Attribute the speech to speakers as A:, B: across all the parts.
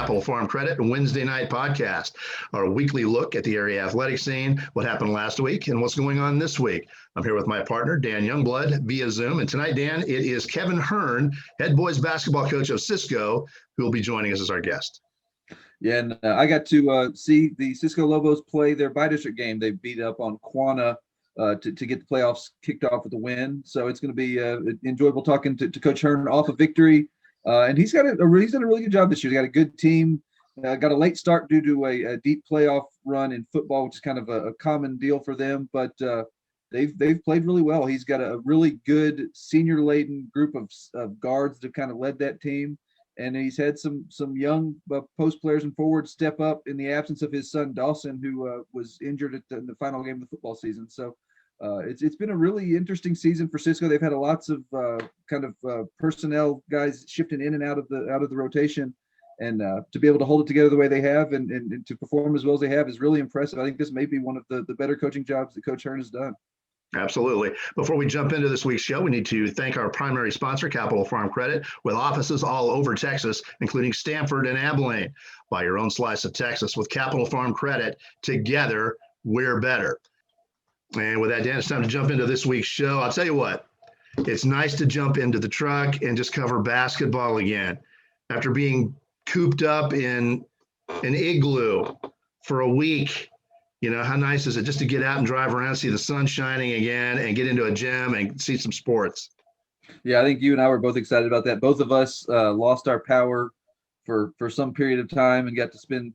A: Capital Farm Credit Wednesday night podcast, our weekly look at the area athletic scene, what happened last week, and what's going on this week. I'm here with my partner, Dan Youngblood, via Zoom. And tonight, Dan, it is Kevin Hearne, head boys basketball coach of Cisco, who will be joining us as our guest.
B: Yeah, and I got to see the Cisco Lobos play their bi-district game. They beat up on Quanah to get the playoffs kicked off with a win. So it's going to be enjoyable talking to Coach Hearne off a victory. And he's done a really good job this year. He got a good team. Got a late start due to a deep playoff run in football, which is kind of a common deal for them. But they've played really well. He's got a really good senior-laden group of guards that have kind of led that team. And he's had some young post players and forwards step up in the absence of his son Dawson, who was injured in the final game of the football season. So it's been a really interesting season for Cisco. They've had lots of personnel guys shifting in and out of the rotation, and to be able to hold it together the way they have and to perform as well as they have is really impressive. I think this may be one of the better coaching jobs that Coach Hearne has done.
A: Absolutely. Before we jump into this week's show, we need to thank our primary sponsor, Capital Farm Credit, with offices all over Texas, including Stanford and Abilene. Buy your own slice of Texas with Capital Farm Credit. Together, we're better. And with that, Dan, it's time to jump into this week's show. I'll tell you what, it's nice to jump into the truck and just cover basketball again. After being cooped up in an igloo for a week, you know, how nice is it just to get out and drive around, see the sun shining again, and get into a gym and see some sports?
B: Yeah, I think you and I were both excited about that. Both of us lost our power for some period of time and got to spend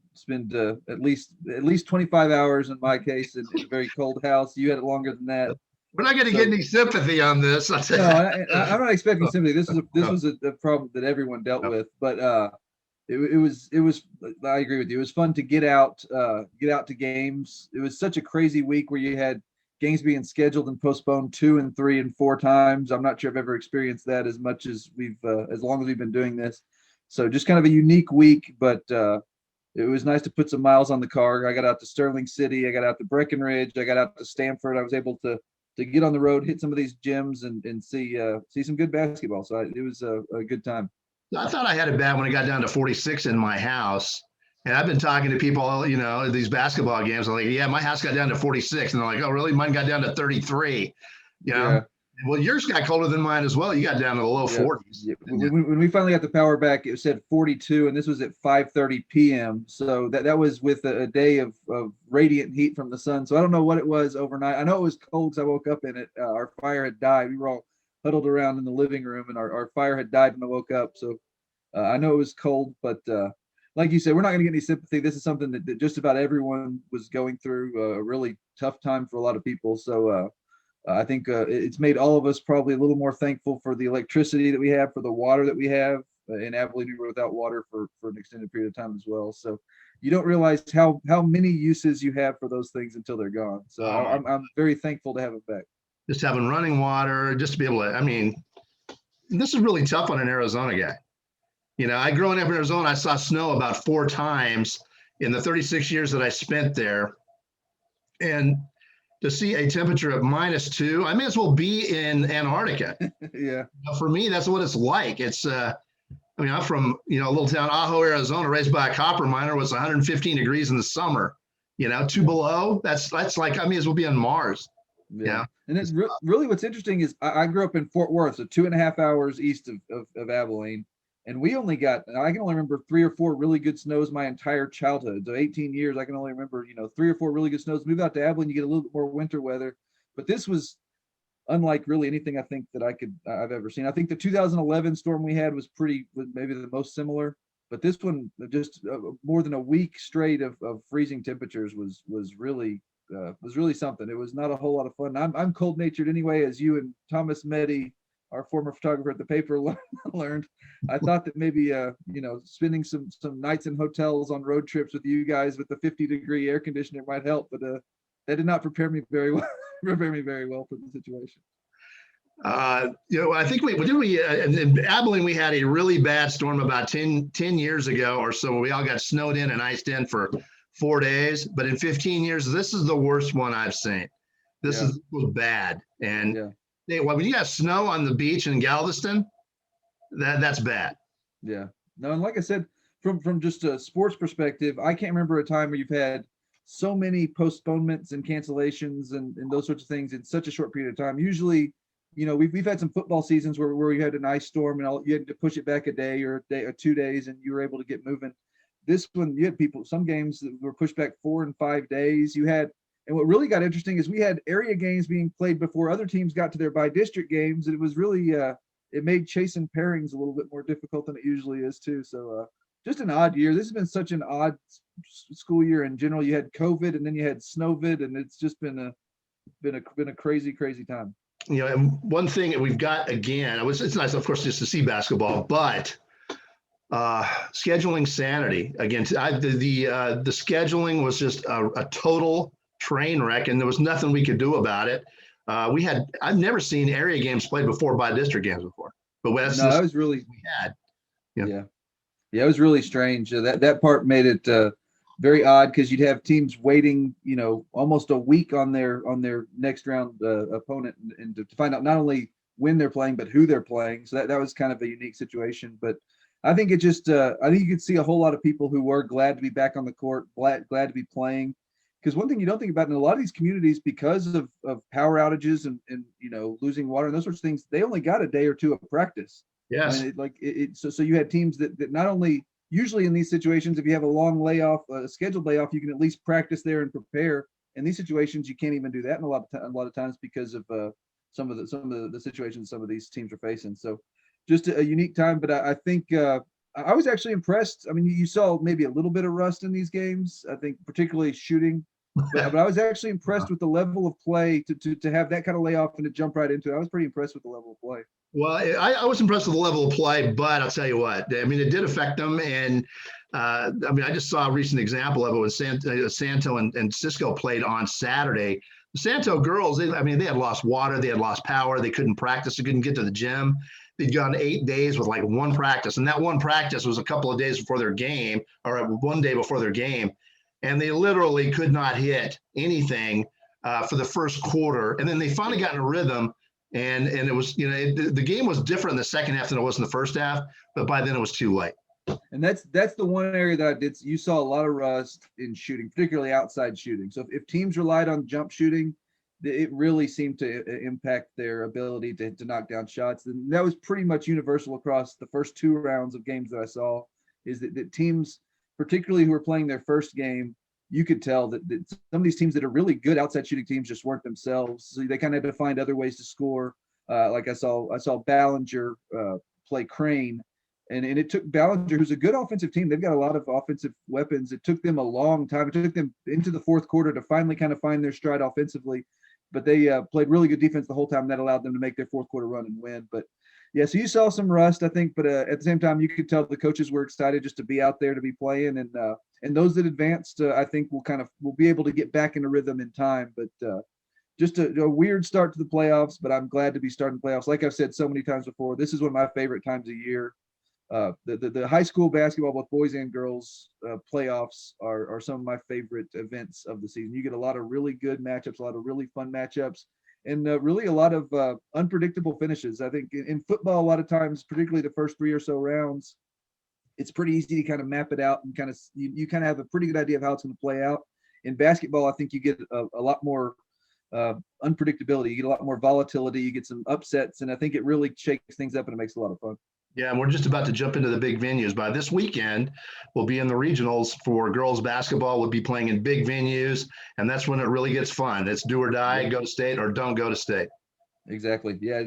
B: at least 25 hours in my case in a very cold house. You had it longer than that.
A: We're not going to get any sympathy on this.
B: No, I'm not expecting sympathy. This was a problem that everyone dealt with, but it was. I agree with you. It was fun to get out to games. It was such a crazy week where you had games being scheduled and postponed 2 and 3 and 4 times. I'm not sure I've ever experienced that as much as as long as we've been doing this. So just kind of a unique week, but it was nice to put some miles on the car. I got out to Sterling City. I got out to Breckenridge. I got out to Stanford. I was able to get on the road, hit some of these gyms, and see some good basketball. So it was a good time.
A: I thought I had it bad when it got down to 46 in my house. And I've been talking to people, you know, these basketball games. I'm like, yeah, my house got down to 46. And they're like, oh, really? Mine got down to 33. You know? Yeah. Well, yours got colder than mine as well. You got down to the low 40s.
B: Yeah. When we finally got the power back, it said 42, and this was at 5:30 p.m. So that was with a day of radiant heat from the sun. So I don't know what it was overnight. I know it was cold because I woke up in it. Our fire had died. We were all huddled around in the living room, and our fire had died when I woke up. So I know it was cold, but like you said, we're not going to get any sympathy. This is something that just about everyone was going through, a really tough time for a lot of people. So I think it's made all of us probably a little more thankful for the electricity that we have, for the water that we have. In Abilene, we were without water for an extended period of time as well. So you don't realize how many uses you have for those things until they're gone. So I'm very thankful to have it back.
A: Just having running water, just to be able to, I mean, this is really tough on an Arizona guy. You know, growing up in Arizona, I saw snow about 4 times in the 36 years that I spent there. And to see a temperature of -2, I may as well be in Antarctica.
B: Yeah.
A: For me, that's what it's like. It's, I mean, I'm from, you know, a little town, Ajo, Arizona, raised by a copper miner. Was 115 degrees in the summer. You know, 2 below. That's like I may as well be on Mars. Yeah.
B: And it's really what's interesting is I grew up in Fort Worth, so 2.5 hours east of Abilene. And we only I can only remember 3 or 4 really good snows my entire childhood. So 18 years, I can only remember, 3 or 4 really good snows. Move out to Abilene, you get a little bit more winter weather. But this was unlike really anything I think that I've ever seen. I think the 2011 storm we had was maybe the most similar. But this one, just more than a week straight of freezing temperatures was really something. It was not a whole lot of fun. I'm cold natured anyway, as you and Thomas Meddy, our former photographer at the paper, learned. I thought that maybe spending some nights in hotels on road trips with you guys with the 50-degree air conditioner might help, but that did not prepare me very well for the situation.
A: I think in Abilene we had a really bad storm about 10 years ago or so. We all got snowed in and iced in for 4 days, but in 15 years, this is the worst one I've seen. This was bad. And when you got snow on the beach in Galveston, that's bad.
B: Yeah. No, and like I said, from just a sports perspective, I can't remember a time where you've had so many postponements and cancellations and those sorts of things in such a short period of time. Usually, we've had some football seasons where you had an ice storm and you had to push it back a day or 2 days, and you were able to get moving. This one, you had some games that were pushed back 4 and 5 days. And what really got interesting is we had area games being played before other teams got to their by-district games, and it was really it made chasing pairings a little bit more difficult than it usually is too. So just an odd year. This has been such an odd school year in general. You had COVID, and then you had snowvid, and it's just been a crazy time.
A: And one thing that we've got again, it's nice, of course, just to see basketball, but scheduling sanity again. The scheduling was just a total train wreck, and there was nothing we could do about it. I've never seen area games played before by district games before, but
B: that was really
A: we had.
B: Yeah, it was really strange. That part made it very odd because you'd have teams waiting, almost a week on their next round opponent, and to find out not only when they're playing but who they're playing. So that was kind of a unique situation. But I think I think you could see a whole lot of people who were glad to be back on the court, glad to be playing. Because one thing you don't think about in a lot of these communities, because of power outages and losing water and those sorts of things, they only got a day or two of practice.
A: Yes.
B: So you had teams that not only, usually in these situations, if you have a long layoff, a scheduled layoff, you can at least practice there and prepare. In these situations, you can't even do that a lot of times because of some of the situations some of these teams are facing. So just a unique time. But I think I was actually impressed. I mean, you saw maybe a little bit of rust in these games. I think particularly shooting. But I was actually impressed with the level of play to have that kind of layoff and to jump right into it. I was pretty impressed with the level of play.
A: Well, I was impressed with the level of play, but I'll tell you what, I mean, it did affect them. And I just saw a recent example of it when Santo and Cisco played on Saturday. The Santo girls, they had lost water, they had lost power, they couldn't practice, they couldn't get to the gym. They'd gone 8 days with like one practice, and that one practice was a couple of days before their game, or 1 day before their game. And they literally could not hit anything for the first quarter. And then they finally got in a rhythm, and it was, the game was different in the second half than it was in the first half, but by then it was too late.
B: And that's the one area that you saw a lot of rust in shooting, particularly outside shooting. So if teams relied on jump shooting, it really seemed to impact their ability to knock down shots. And that was pretty much universal across the first 2 rounds of games that I saw, is that teams, particularly who were playing their first game, you could tell that some of these teams that are really good outside shooting teams just weren't themselves. So they kind of had to find other ways to score. Like I saw Ballinger play Crane, and it took Ballinger, who's a good offensive team. They've got a lot of offensive weapons. It took them a long time. It took them into the fourth quarter to finally kind of find their stride offensively. But they played really good defense the whole time. That allowed them to make their fourth quarter run and win. But yeah, so you saw some rust, I think, but at the same time, you could tell the coaches were excited just to be out there, to be playing, and those that advanced, I think will be able to get back in a rhythm in time. But just a weird start to the playoffs, but I'm glad to be starting playoffs. Like I've said so many times before, this is one of my favorite times of year. The high school basketball, both boys and girls, playoffs are some of my favorite events of the season. You get a lot of really good matchups, a lot of really fun matchups, and really a lot of unpredictable finishes. I think in football, a lot of times, particularly the first 3 or so rounds, it's pretty easy to kind of map it out and kind of you kind of have a pretty good idea of how it's going to play out. In basketball, I think you get a lot more unpredictability. You get a lot more volatility. You get some upsets, and I think it really shakes things up and it makes it a lot of fun.
A: Yeah, and we're just about to jump into the big venues. By this weekend, we'll be in the regionals for girls basketball. We'll be playing in big venues, and that's when it really gets fun. It's do or die, go to state, or don't go to state.
B: Exactly. Yeah.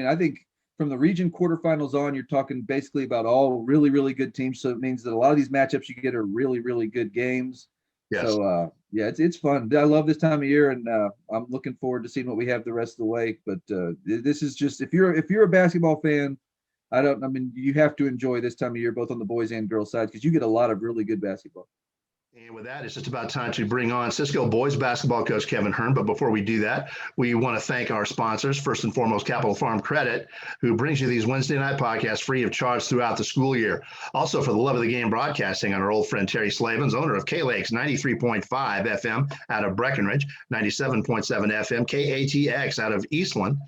B: I think from the region quarterfinals on, you're talking basically about all really, really good teams. So it means that a lot of these matchups you get are really, really good games.
A: Yes.
B: So yeah, it's fun. I love this time of year, and I'm looking forward to seeing what we have the rest of the way. But this is just, if you're a basketball fan, you have to enjoy this time of year, both on the boys and girls side, because you get a lot of really good basketball.
A: And with that, it's just about time to bring on Cisco boys basketball coach Kevin Hearne. But before we do that, we want to thank our sponsors. First and foremost, Capital Farm Credit, who brings you these Wednesday night podcasts free of charge throughout the school year. Also, for the love of the game broadcasting on our old friend Terry Slavens, owner of K-Lakes 93.5 FM out of Breckenridge, 97.7 FM, KATX out of Eastland,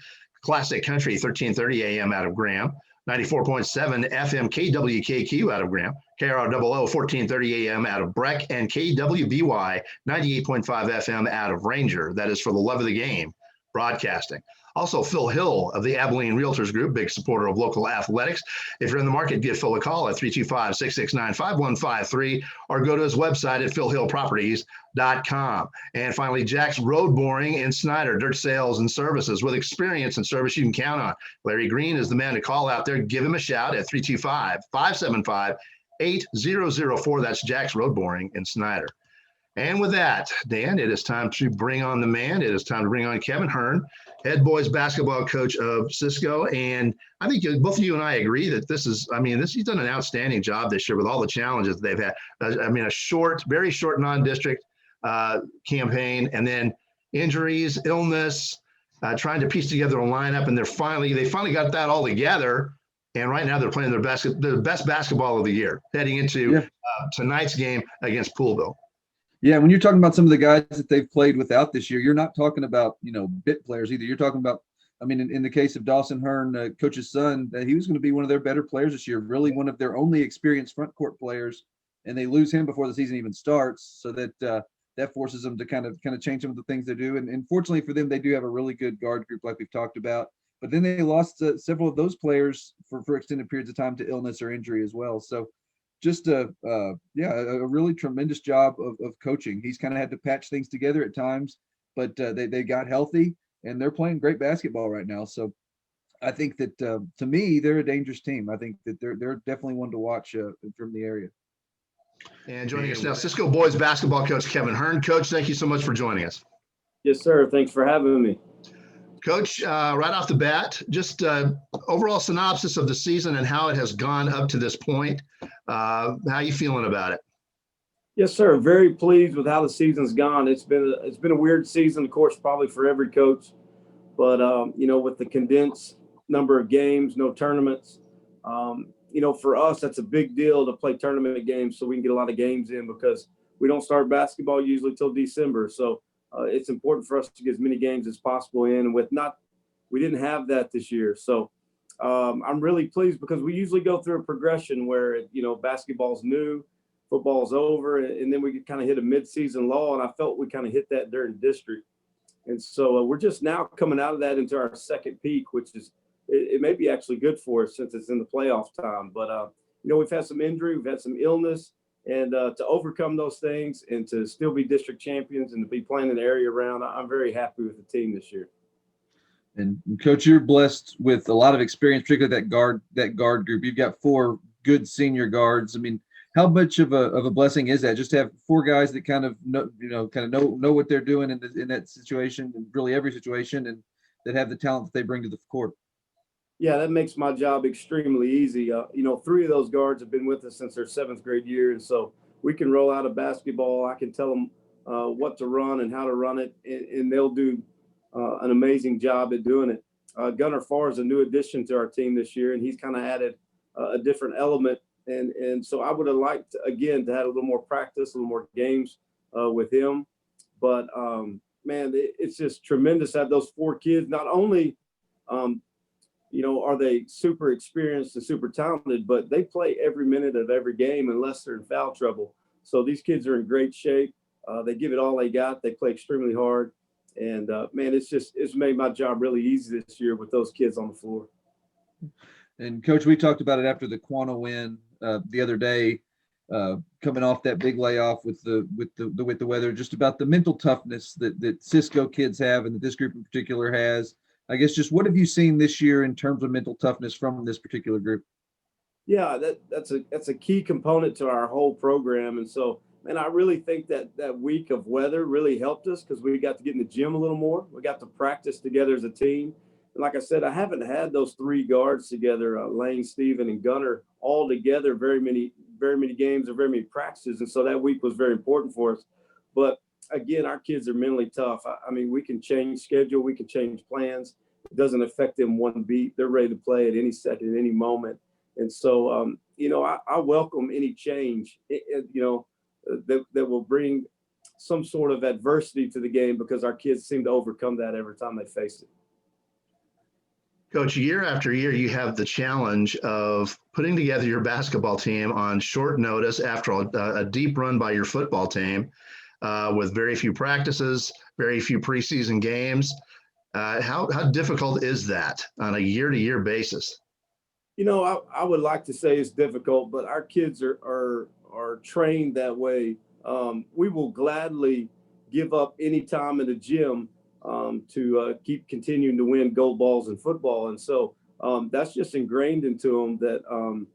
A: Classic Country 1330 AM out of Graham, 94.7 FM KWKQ out of Graham, KROO 1430 AM out of Breck, and KWBY 98.5 FM out of Ranger. That is for the love of the game broadcasting. Also, Phil Hill of the Abilene Realtors Group, big supporter of local athletics. If you're in the market, give Phil a call at 325-669-5153 or go to his website at philhillproperties.com. And finally, Jack's Road Boring in Snyder, dirt sales and services with experience and service you can count on. Larry Green is the man to call out there. Give him a shout at 325-575-8004. That's Jack's Road Boring in Snyder. And with that, Dan, it is time to bring on the man. It is time to bring on Kevin Hearne, head boys basketball coach of Cisco. And I think both of you and I agree that he's done an outstanding job this year with all the challenges they've had. A very short non-district campaign, and then injuries, illness, trying to piece together a lineup. And they finally got that all together. And right now they're playing their best basketball of the year, heading into tonight's game against Poolville.
B: Yeah, when you're talking about some of the guys that they've played without this year, you're not talking about, bit players either. You're talking about, in the case of Dawson Hearne, coach's son, he was going to be one of their better players this year, really one of their only experienced front court players, and they lose him before the season even starts, so that forces them to kind of change some of the things they do. And fortunately for them, they do have a really good guard group like we've talked about. But then they lost several of those players for extended periods of time to illness or injury as well. So just a really tremendous job of coaching. He's kind of had to patch things together at times, but they got healthy and they're playing great basketball right now. So I think that to me, they're a dangerous team. I think that they're definitely one to watch from the area.
A: And joining us now, Cisco boys basketball coach Kevin Hearne. Coach, thank you so much for joining us.
C: Yes, sir. Thanks for having me.
A: Coach, right off the bat, just overall synopsis of the season and how it has gone up to this point. How are you feeling about it?
C: Yes, sir. Very pleased with how the season's gone. It's been a weird season, of course, probably for every coach. But with the condensed number of games, no tournaments, for us that's a big deal to play tournament games so we can get a lot of games in, because we don't start basketball usually till December. So it's important for us to get as many games as possible in, and we didn't have that this year. So I'm really pleased, because we usually go through a progression where, basketball's new, football's over, and then we kind of hit a mid-season lull, and I felt we kind of hit that during district. And so we're just now coming out of that into our second peak, which is, it may be actually good for us since it's in the playoff time. But, we've had some injury, we've had some illness, and to overcome those things and to still be district champions and to be playing in the area around, I'm very happy with the team this year.
B: And Coach, you're blessed with a lot of experience, particularly that guard group. You've got 4 good senior guards. How much of a blessing is that? Just to have 4 guys that kind of know what they're doing in that situation, and really every situation, and that have the talent that they bring to the court.
C: Yeah, that makes my job extremely easy. 3 of those guards have been with us since their 7th grade year, and so we can roll out a basketball. I can tell them what to run and how to run it, and they'll do an amazing job at doing it. Gunnar Farr is a new addition to our team this year, and he's kind of added a different element. And so I would have liked, again, to have a little more practice, a little more games with him. But, man, it's just tremendous to have those 4 kids. Not only, are they super experienced and super talented, but they play every minute of every game unless they're in foul trouble. So these kids are in great shape. They give it all they got. They play extremely hard. And, man, it's made my job really easy this year with those kids on the floor.
B: And Coach, we talked about it after the Quanah win the other day, coming off that big layoff with the weather, just about the mental toughness that Cisco kids have and that this group in particular has. I guess just what have you seen this year in terms of mental toughness from this particular group?
C: Yeah, that's a key component to our whole program. And so, man, I really think that week of weather really helped us, because we got to get in the gym a little more. We got to practice together as a team. And like I said, I haven't had those 3 guards together, Lane, Steven, and Gunnar, all together very many games or very many practices. And so that week was very important for us. But again, our kids are mentally tough. We can change schedule, we can change plans. It doesn't affect them one beat. They're ready to play at any second, at any moment. And so, I welcome any change, that will bring some sort of adversity to the game, because our kids seem to overcome that every time they face it.
A: Coach, year after year, you have the challenge of putting together your basketball team on short notice after a deep run by your football team with very few practices, very few preseason games. How difficult is that on a year-to-year basis?
C: I would like to say it's difficult, but our kids are trained that way. We will gladly give up any time in the gym to keep continuing to win gold balls in football. And so that's just ingrained into them that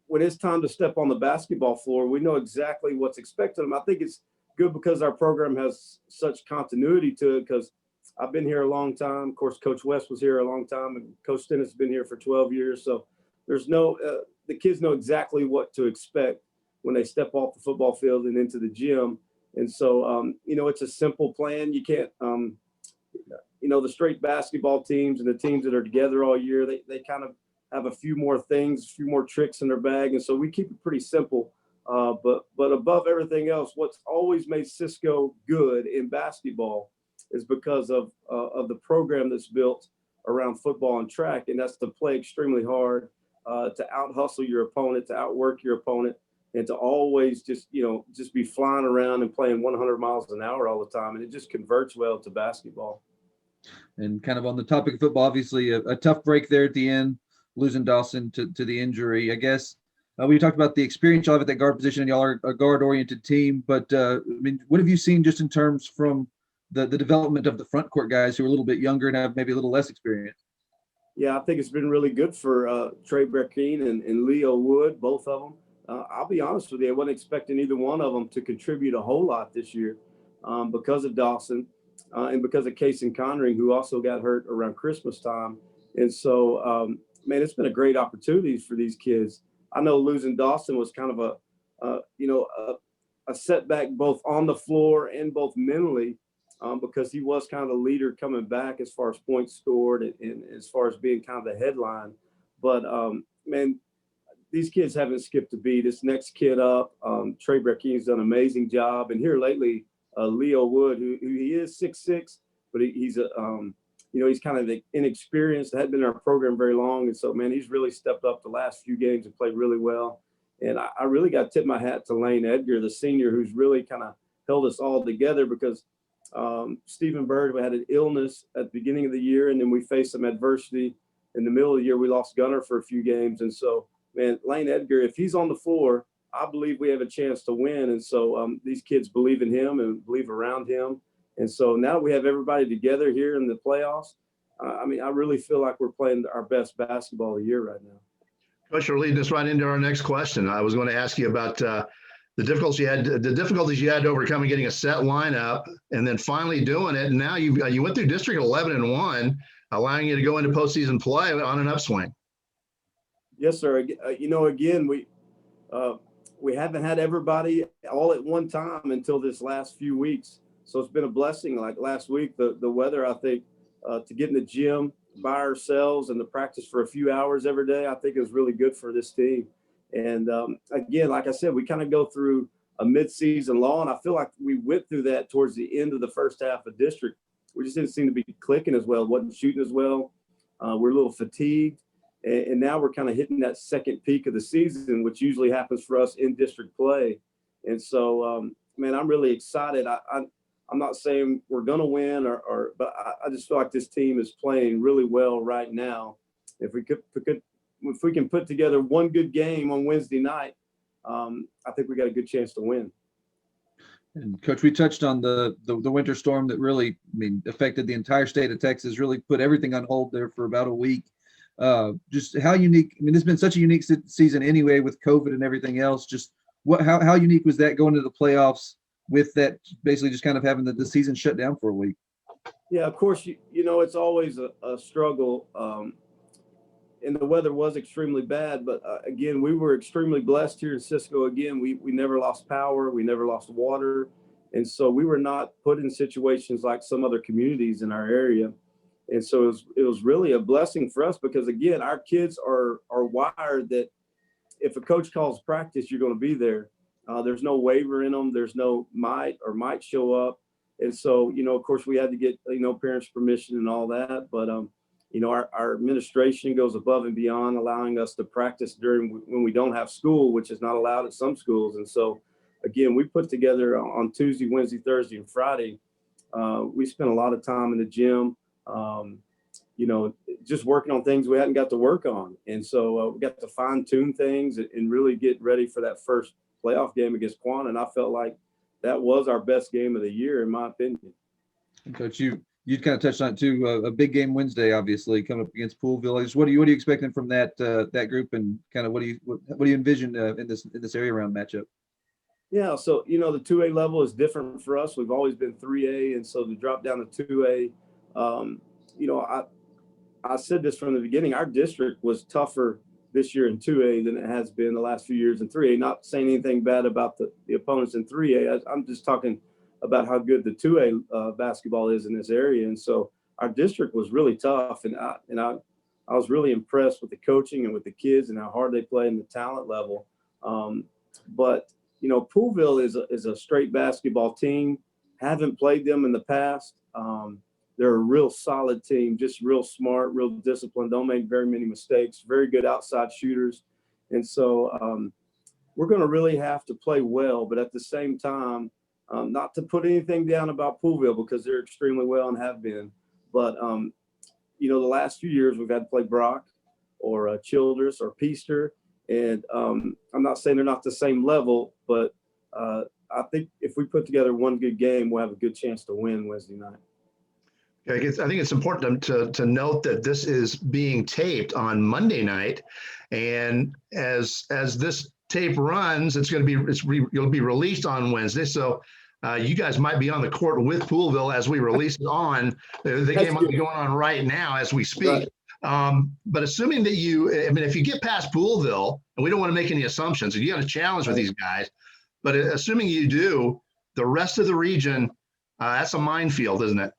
C: when it's time to step on the basketball floor, we know exactly what's expected of them. I think it's good because our program has such continuity to it because I've been here a long time. Of course, Coach West was here a long time, and Coach Stennis has been here for 12 years. So there's the kids know exactly what to expect when they step off the football field and into the gym. And so, it's a simple plan. You can't, the straight basketball teams and the teams that are together all year, they kind of have a few more things, a few more tricks in their bag. And so we keep it pretty simple. But above everything else, what's always made Cisco good in basketball is because of the program that's built around football and track. And that's to play extremely hard, to out hustle your opponent, to outwork your opponent, and to always just be flying around and playing 100 miles an hour all the time. And it just converts well to basketball.
B: And kind of on the topic of football, obviously a tough break there at the end, losing Dawson to the injury. I guess we talked about the experience y'all have at that guard position, and y'all are a guard-oriented team. But, what have you seen just in terms from the development of the front court guys who are a little bit younger and have maybe a little less experience?
C: Yeah, I think it's been really good for Trey Breckine and Leo Wood, both of them. I'll be honest with you, I wasn't expecting either one of them to contribute a whole lot this year because of Dawson and because of Case and Conring, who also got hurt around Christmas time. And so, it's been a great opportunity for these kids. I know losing Dawson was kind of a setback both on the floor and both mentally because he was kind of the leader coming back as far as points scored and as far as being kind of the headline. But, these kids haven't skipped a beat. This next kid up, Trey Breckine's done an amazing job. And here lately, Leo Wood, who he is 6'6", but he's he's kind of inexperienced, hadn't been in our program very long. And so, he's really stepped up the last few games and played really well. And I really got to tip my hat to Lane Edgar, the senior, who's really kind of held us all together because Stephen Bird had an illness at the beginning of the year, and then we faced some adversity in the middle of the year. We lost Gunner for a few games. And so, Lane Edgar, if he's on the floor, I believe we have a chance to win. And so these kids believe in him and believe around him. And so now we have everybody together here in the playoffs. I really feel like we're playing our best basketball of the year right now.
A: Coach, you're leading us right into our next question. I was going to ask you about the difficulties you had to overcome in getting a set lineup and then finally doing it. And now you went through District 11-1, allowing you to go into postseason play on an upswing.
C: Yes, sir. Again, we haven't had everybody all at one time until this last few weeks. So it's been a blessing. Like last week, the weather, I think, to get in the gym by ourselves and to practice for a few hours every day, I think it was really good for this team. And again, like I said, we kind of go through a midseason lull, and I feel like we went through that towards the end of the first half of district. We just didn't seem to be clicking as well, wasn't shooting as well. We're a little fatigued. And now we're kind of hitting that second peak of the season, which usually happens for us in district play. And so, I'm really excited. I'm not saying we're going to win, but I just feel like this team is playing really well right now. If we can put together one good game on Wednesday night, I think we got a good chance to win.
B: And Coach, we touched on the winter storm that really, affected the entire state of Texas, really put everything on hold there for about a week. Just how unique, it's been such a unique season anyway with COVID and everything else. Just how unique was that going to the playoffs with that basically just kind of having the season shut down for a week?
C: Yeah, of course, it's always a struggle. And the weather was extremely bad, but again, we were extremely blessed here in Cisco. Again, we never lost power. We never lost water. And so we were not put in situations like some other communities in our area. And so it was really a blessing for us because, again, our kids are wired that if a coach calls practice, you're going to be there. There's no waiver in them. There's no might show up. And so, of course, we had to get, parents' permission and all that. But, our administration goes above and beyond, allowing us to practice when we don't have school, which is not allowed at some schools. And so, again, we put together on Tuesday, Wednesday, Thursday, and Friday. We spent a lot of time in the gym, just working on things we hadn't got to work on. And so we got to fine tune things and really get ready for that first playoff game against Quanah. And I felt like that was our best game of the year, in my opinion.
B: And Coach, you kind of touched on it too. A big game Wednesday, obviously, coming up against Poolville. What are you expecting from that group, and kind of what do you envision in this area round matchup?
C: Yeah, so the 2A level is different for us. We've always been 3A, and so to drop down to 2A, I said this from the beginning. Our district was tougher this year in 2A than it has been the last few years in 3A. Not saying anything bad about the opponents in 3A. I'm just talking about how good the 2A basketball is in this area. And so our district was really tough. And I was really impressed with the coaching and with the kids and how hard they play and the talent level. But Poolville is a straight basketball team. Haven't played them in the past. They're a real solid team, just real smart, real disciplined, don't make very many mistakes, very good outside shooters. And so we're going to really have to play well, but at the same time, not to put anything down about Poolville because they're extremely well and have been. But, the last few years we've had to play Brock or Childress or Peaster. And I'm not saying they're not the same level, but I think if we put together one good game, we'll have a good chance to win Wednesday night.
A: I think it's important to note that this is being taped on Monday night, and as this tape runs, you'll be released on Wednesday. So you guys might be on the court with Poolville as we release it on. The game might be going on right now as we speak. Right. But assuming that if you get past Poolville, and we don't want to make any assumptions, and you got a challenge with these guys, but assuming you do, the rest of the region, that's a minefield, isn't it?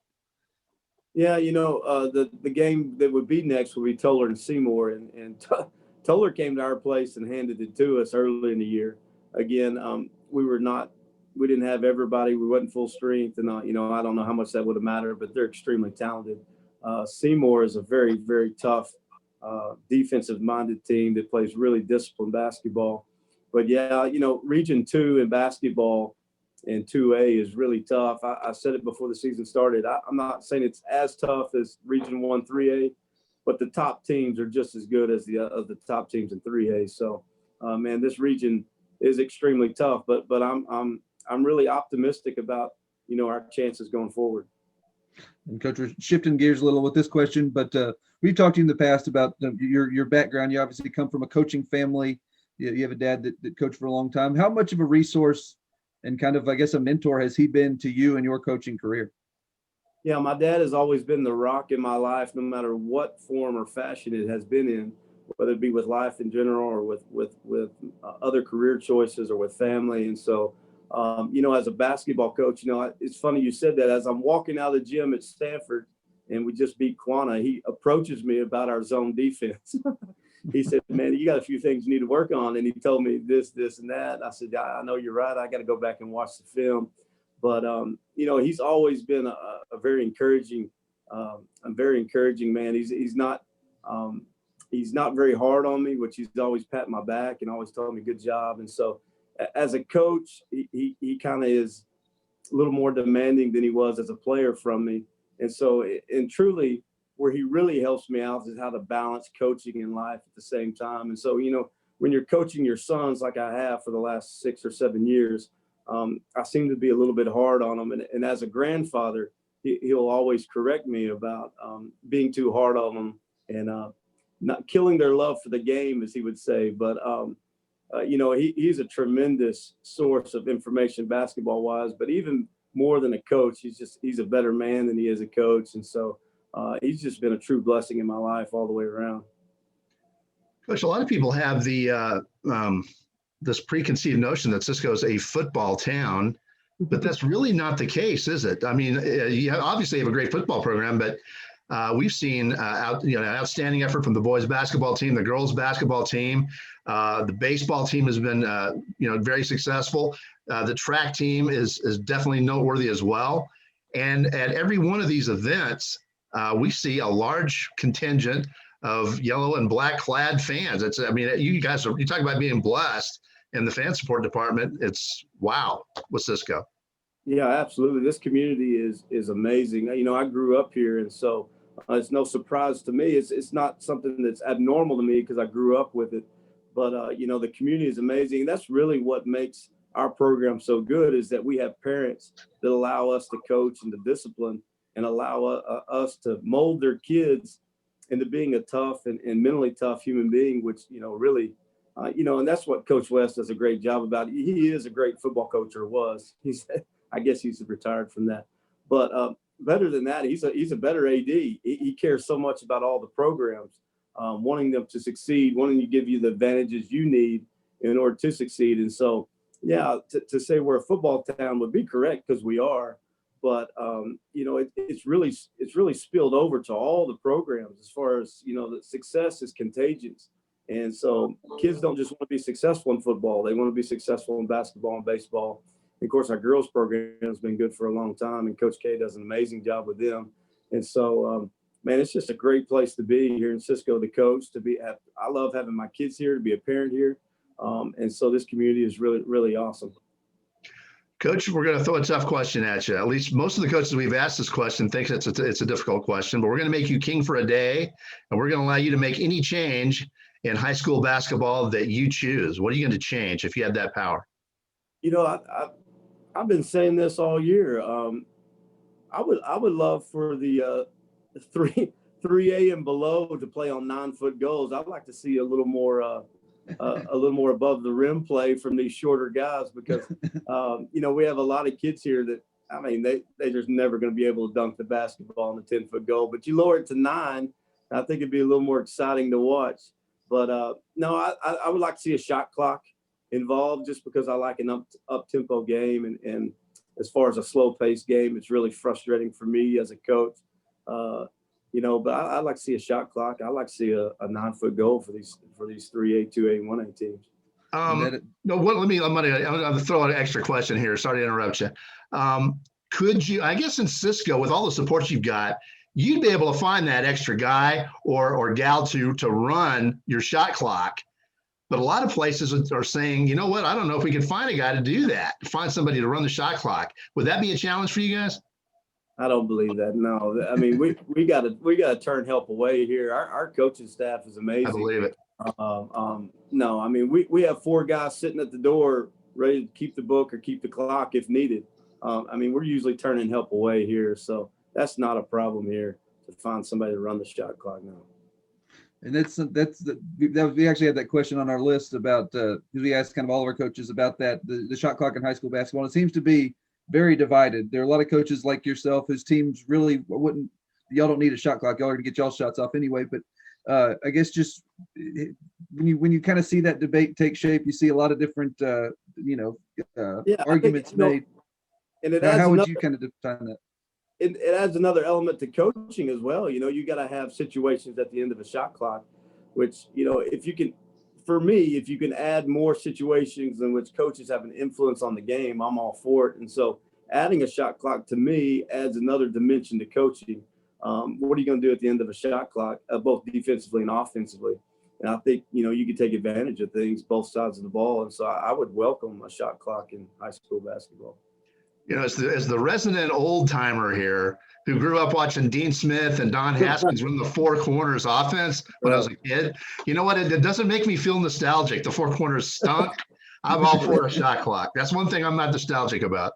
C: Yeah, the game that would be next would be Toller and Seymour, and Toller came to our place and handed it to us early in the year. Again, we didn't have everybody. We wasn't full strength, and I don't know how much that would have mattered, but they're extremely talented. Seymour is a very, very tough defensive-minded team that plays really disciplined basketball. But yeah, Region 2 in basketball and 2A is really tough. I said it before the season started. I'm not saying it's as tough as Region 1, 3A, but the top teams are just as good as the top teams in 3A. So, man, this region is extremely tough. But I'm really optimistic about our chances going forward.
B: And Coach, we're shifting gears a little with this question, but we've talked to you in the past about your background. You obviously come from a coaching family. You have a dad that coached for a long time. How much of a resource and kind of, I guess, a mentor has he been to you in your coaching career?
C: Yeah, my dad has always been the rock in my life, no matter what form or fashion it has been in, whether it be with life in general or with other career choices or with family. And so, as a basketball coach, it's funny you said that. As I'm walking out of the gym at Stanford and we just beat Quanah, he approaches me about our zone defense. He said, man, you got a few things you need to work on. And he told me this, and that. I said, I know you're right. I got to go back and watch the film. But, he's always been a very encouraging man. He's not very hard on me, which he's always patting my back and always telling me good job. And so as a coach, he kind of is a little more demanding than he was as a player from me. And so, and truly, where he really helps me out is how to balance coaching and life at the same time. And so, when you're coaching your sons like I have for the last 6 or 7 years, I seem to be a little bit hard on them. And as a grandfather, he'll always correct me about being too hard on them and not killing their love for the game, as he would say. But, he's a tremendous source of information basketball-wise, but even more than a coach, he's a better man than he is a coach. And so, he's just been a true blessing in my life all the way around.
A: Coach, a lot of people have this preconceived notion that Cisco is a football town, but that's really not the case, is it? I mean, you obviously have a great football program, but we've seen outstanding effort from the boys basketball team, the girls basketball team. The baseball team has been very successful. The track team is definitely noteworthy as well. And at every one of these events, we see a large contingent of yellow and black clad fans. It's, I mean, you guys are, you talk about being blessed in the fan support department. It's wow with Cisco.
C: Yeah, absolutely. This community is amazing. You know, I grew up here, and so it's no surprise to me. It's not something that's abnormal to me because I grew up with it. But you know, the community is amazing. That's really what makes our program so good, is that we have parents that allow us to coach and to discipline and allow us to mold their kids into being a tough and mentally tough human being, which, you know, really, you know, and that's what Coach West does a great job about. He is a great football coach, or was. I guess he's retired from that. But better than that, he's a better AD. He cares so much about all the programs, wanting them to succeed, wanting to give you the advantages you need in order to succeed. And so, yeah, to say we're a football town would be correct, because we are. But you know, it's really spilled over to all the programs, as far as, you know, that success is contagious. And so kids don't just want to be successful in football; they want to be successful in basketball and baseball. And of course, our girls program has been good for a long time, and Coach K does an amazing job with them. And so, man, it's just a great place to be here in Cisco to coach. I love having my kids here, to be a parent here, and so this community is really, really awesome.
A: Coach, we're going to throw a tough question at you. At least most of the coaches we've asked this question think it's a difficult question, but we're going to make you king for a day, and we're going to allow you to make any change in high school basketball that you choose. What are you going to change if you had that power?
C: You know, I've been saying this all year. I would love for the 3A and below to play on 9-foot goals. I'd like to see a little more above the rim play from these shorter guys, because you know, we have a lot of kids here that, I mean, they just never going to be able to dunk the basketball on the 10-foot goal. But you lower it to 9, I think it'd be a little more exciting to watch. But no, I would like to see a shot clock involved, just because I like an up tempo game, and as far as a slow paced game, it's really frustrating for me as a coach. You know, but I'd like to see a shot clock. I'd like to see a 9-foot goal for these 3A, 2A, and 1A teams.
A: No, I'm going to throw out an extra question here. Sorry to interrupt you. Could you, I guess in Cisco, with all the support you've got, you'd be able to find that extra guy or gal to run your shot clock. But a lot of places are saying, you know what, I don't know if we can find a guy to do that, find somebody to run the shot clock. Would that be a challenge for you guys?
C: I don't believe that. No, I mean, we got to turn help away here. Our coaching staff is amazing.
A: I believe it.
C: No, I mean, we have 4 guys sitting at the door ready to keep the book or keep the clock if needed. I mean, we're usually turning help away here, so that's not a problem here to find somebody to run the shot clock now.
B: And we actually had that question on our list about, we asked kind of all of our coaches about that, the shot clock in high school basketball. And it seems to be very divided. There are a lot of coaches like yourself whose teams really y'all don't need a shot clock. Y'all are going to get y'all shots off anyway. But I guess just when you kind of see that debate take shape, you see a lot of different, arguments made.
C: And how would you kind of define that? It adds another element to coaching as well. You know, you got to have situations at the end of a shot clock, which, you know, if you can add more situations in which coaches have an influence on the game, I'm all for it. And so adding a shot clock to me adds another dimension to coaching. What are you going to do at the end of a shot clock, both defensively and offensively? And I think, you know, you can take advantage of things, both sides of the ball. And so I would welcome a shot clock in high school basketball.
A: You know, as the resident old timer here, who grew up watching Dean Smith and Don Haskins run the 4 corners offense when I was a kid, you know what? It doesn't make me feel nostalgic. The 4 corners stunk. I'm all for a shot clock. That's one thing I'm not nostalgic about.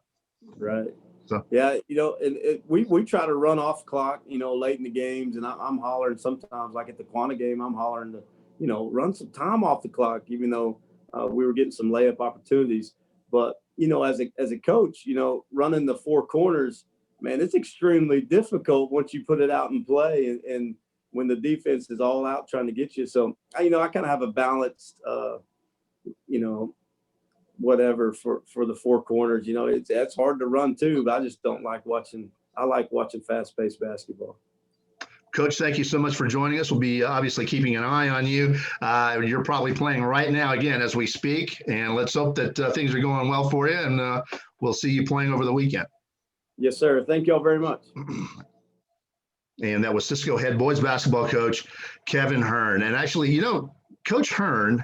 C: Right. So yeah, you know, and we try to run off clock, you know, late in the games, and I'm hollering sometimes, like at the Quanah game, I'm hollering to, you know, run some time off the clock, even though we were getting some layup opportunities. But you know, as a coach, you know, running the 4 corners, man, it's extremely difficult once you put it out and play, and when the defense is all out trying to get you. So, you know, I kind of have a balanced, you know, whatever for the 4 corners. You know, it's hard to run too, but I just don't like watching. I like watching fast-paced basketball.
A: Coach, thank you so much for joining us. We'll be obviously keeping an eye on you. You're probably playing right now again as we speak, and let's hope that things are going well for you, and we'll see you playing over the weekend.
C: Yes, sir. Thank you all very much.
A: And that was Cisco head boys basketball coach Kevin Hearne. And actually, Coach Hearne,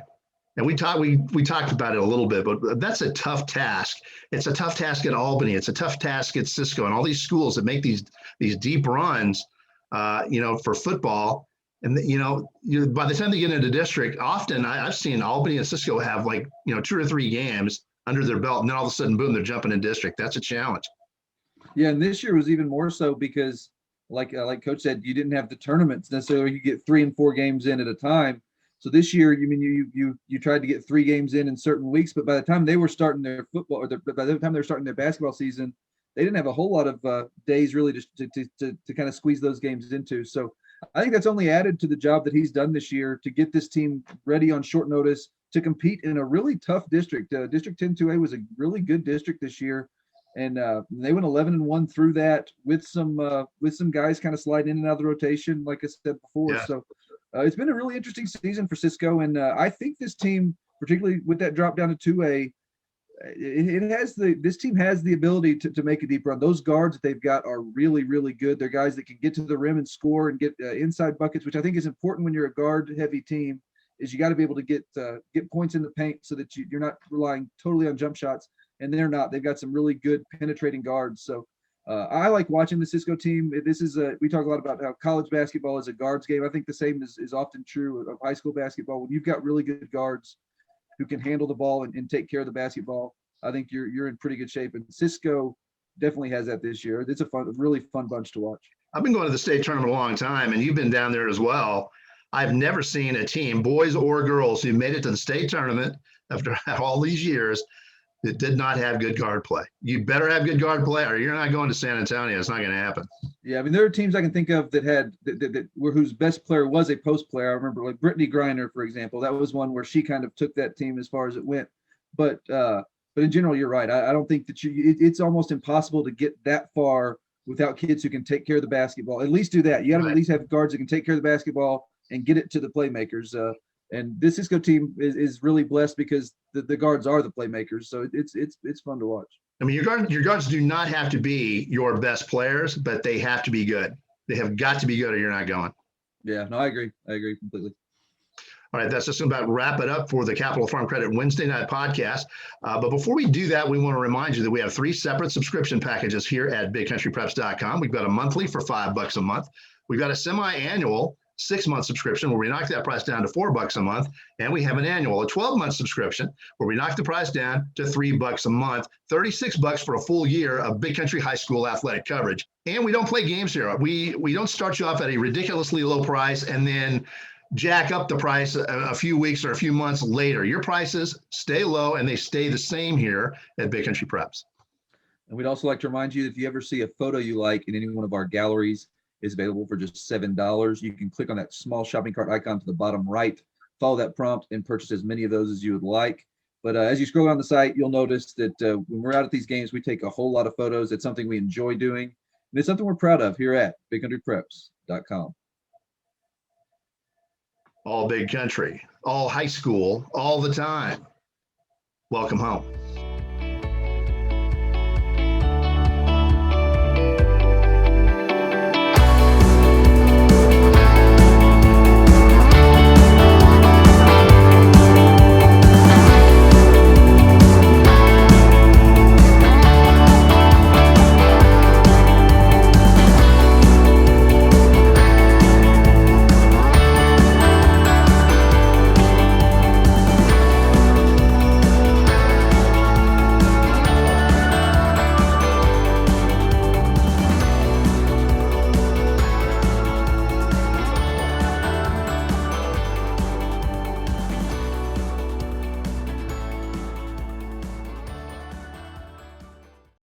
A: and we talked about it a little bit, but that's a tough task. It's a tough task at Albany. It's a tough task at Cisco and all these schools that make these deep runs, for football. And by the time they get into district, often I've seen Albany and Cisco have 2 or 3 games under their belt, and then all of a sudden, boom, they're jumping in district. That's a challenge.
B: Yeah, and this year was even more so because, like Coach said, you didn't have the tournaments necessarily. You get 3 and 4 games in at a time. So this year, you tried to get 3 games in certain weeks, but by the time they were starting their football, or by the time they were starting their basketball season, they didn't have a whole lot of days really to kind of squeeze those games into. So I think that's only added to the job that he's done this year to get this team ready on short notice to compete in a really tough district. District 10-2A was a really good district this year, and they went 11-1 through that with some guys kind of sliding in and out of the rotation, like I said before.
A: Yeah.
B: So it's been a really interesting season for Cisco, and I think this team, particularly with that drop down to 2A, this team has the ability to make a deep run. Those guards that they've got are really, really good. They're guys that can get to the rim and score and get inside buckets, which I think is important when you're a guard-heavy team. Is you got to be able to get points in the paint so that you're not relying totally on jump shots. And they're not. They've got some really good penetrating guards. So I like watching the Cisco team. This is we talk a lot about how college basketball is a guards game. I think the same is often true of high school basketball. When you've got really good guards who can handle the ball and take care of the basketball, I think you're in pretty good shape. And Cisco definitely has that this year. It's a really fun bunch to watch.
A: I've been going to the state tournament a long time, and you've been down there as well. I've never seen a team, boys or girls, who made it to the state tournament after all these years that did not have good guard play. You better have good guard play, or you're not going to San Antonio. It's not going to happen.
B: Yeah, I mean, there are teams I can think of that whose best player was a post player. I remember like Brittany Griner, for example. That was one where she kind of took that team as far as it went. But in general, you're right. I don't think that it's almost impossible to get that far without kids who can take care of the basketball. At least do that. You got to at least have guards that can take care of the basketball and get it to the playmakers. And this Cisco team is really blessed because the guards are the playmakers. So it's fun to watch.
A: I mean, your guards do not have to be your best players, but they have to be good. They have got to be good or you're not going.
B: Yeah, no, I agree. I agree completely.
A: All right, that's just about wrap it up for the Capital Farm Credit Wednesday night podcast. But before we do that, we want to remind you that we have 3 separate subscription packages here at BigCountryPreps.com. We've got a monthly for $5 a month. We've got a semi-annual 6-month subscription where we knock that price down to $4 a month, and we have an annual, a 12-month subscription where we knock the price down to $3 a month, $36 for a full year of Big Country High School athletic coverage. And we don't play games here. We don't start you off at a ridiculously low price and then jack up the price a few weeks or a few months later. Your prices stay low and they stay the same here at Big Country Preps.
B: And we'd also like to remind you that if you ever see a photo you like in any one of our galleries, is available for just $7. You can click on that small shopping cart icon to the bottom right, follow that prompt, and purchase as many of those as you would like. But as you scroll down the site, you'll notice that when we're out at these games, we take a whole lot of photos. It's something we enjoy doing, and it's something we're proud of here at BigCountryPreps.com.
A: All Big Country, all high school, all the time. Welcome home.